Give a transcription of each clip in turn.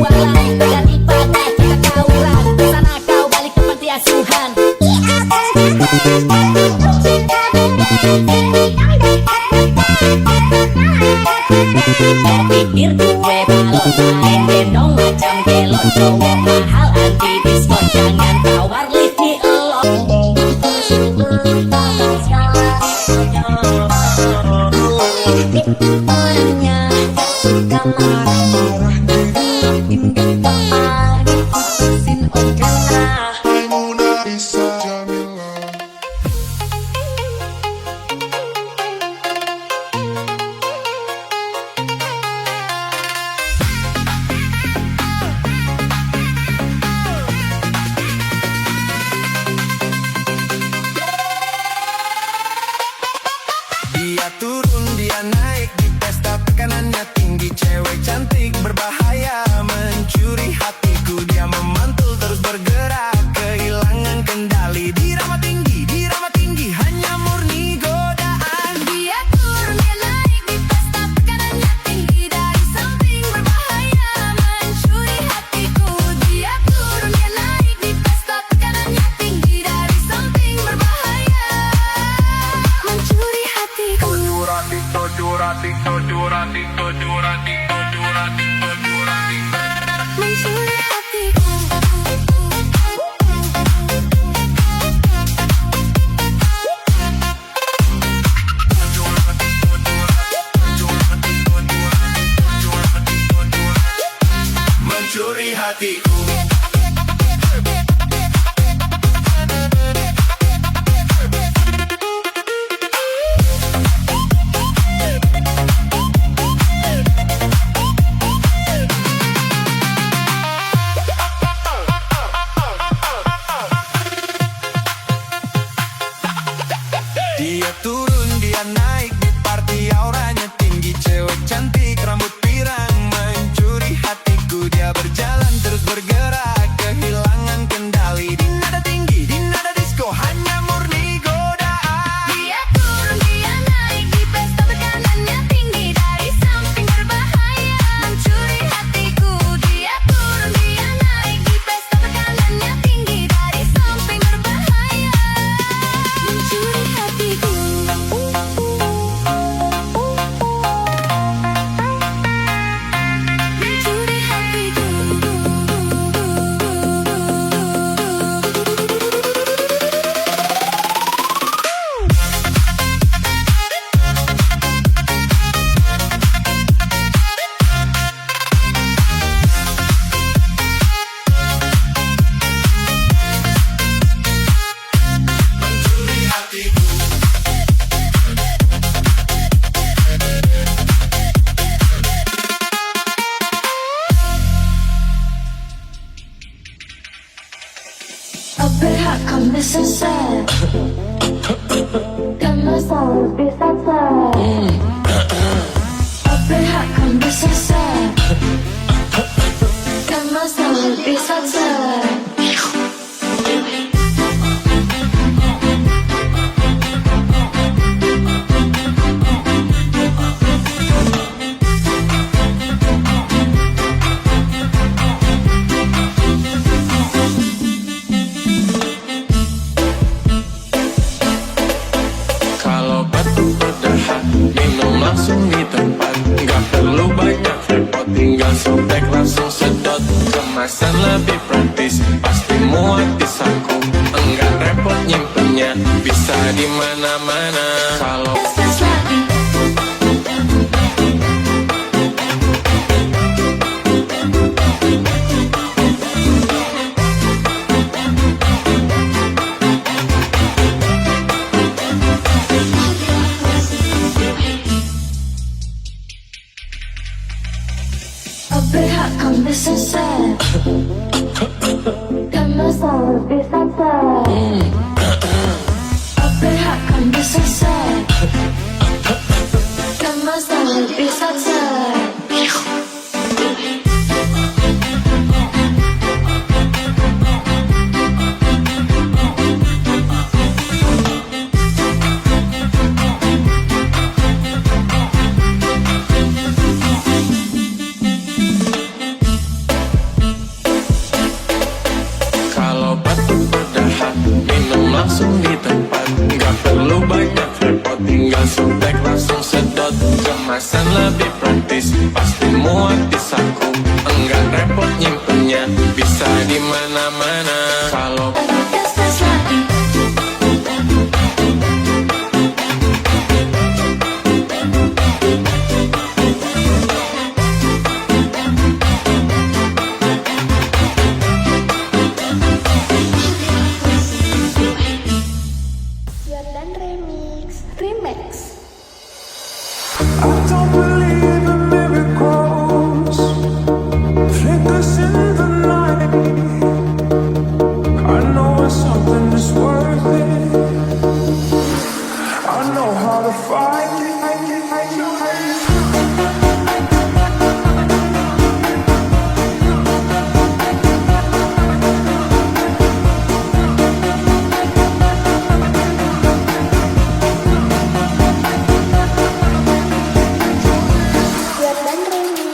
jualan, daripada kita tawuran. Sana kau balik ke panti asuhan. Pikir gue balon main gendong macam gelon. Cowok mahal anti diskon, jangan tawar lift di elok. Orangnya gak suka marah-marah, marah putusin udah. Maimunah Isa Jamilah. Dia turun, dia naik di pesta, tekanannya tinggi. Cewek cantik berbahaya mencuri hatiku. Dia memantul terus bergerak, kehilangan kendali. Dirama tinggi, hanya murni godaan. Dia turun, dia naik di pesta, tekanannya tinggi. Dari samping berbahaya mencuri hatiku. Dia turun, dia naik di pesta, tekanannya tinggi. Dari samping berbahaya mencuri hatiku. Mencuri hatiku. Mencuri hatiku. Dia turun, dia naik di party, auranya tinggi. Cewek cantik, rambut pirang, mencuri hatiku. Dia berjalan terus bergerak, kehilangan kendali. Di nada tinggi, di nada disco, hanya murni godaan. Dia turun, dia naik di pesta, tekanannya tinggi. Dari samping berbahaya mencuri hatiku. Dia turun, dia naik di pesta, tekanannya tinggi. Dari samping berbahaya mencuri hatiku. Mencuri hatiku. Mencuri hatiku. Berhak kamu selesai, kamu selalu bisa selesai. Berhak kamu selesai, kamu selalu bisa selesai. Kalau batuk berdahak, minum langsung di tempat. Gak perlu banyak repot, tinggal sobek langsung sedot. Kemasan lebih praktis, pasti muat di saku. Enggak repot nyimpennya, bisa di mana-mana. Kalau Tes lagi. Berhak kamu selesai, kamu selalu bisa selesai. Berhak kamu selesai, kamu selalu bisa selesai. kemasan lebih praktis, pasti muat di saku. Enggak repot nyimpennya, bisa di mana-mana. Kalau Gas lagi. Jordan Remix. I don't believe in miracles, flickers in the night. I know it's something that's worth it. I know how to fight. Jordan Remix.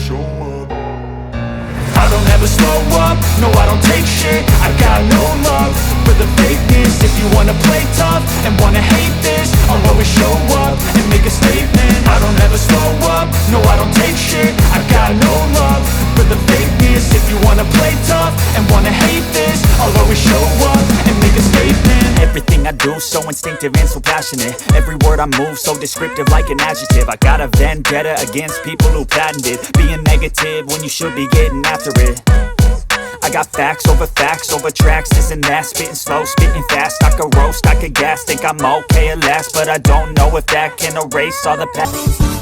show up. I don't ever slow up, no I don't take shit. I got no love for the fakeness. If you wanna play tough and wanna hate this, I'll always show up and make a statement. I don't ever slow up, no I don't take shit. I got no love for the fakeness. If you wanna play tough and wanna hate this, I'll always show up and make a statement. Everything I do so instinctive and so passionate. Every word I move so descriptive like an adjective. I got a vendetta against people who patented being negative when you should be getting after it. I got facts over tracks, this and that. Spitting slow, spitting fast, I could roast, I could gas. Think I'm okay at last, but I don't know if that can erase all the past.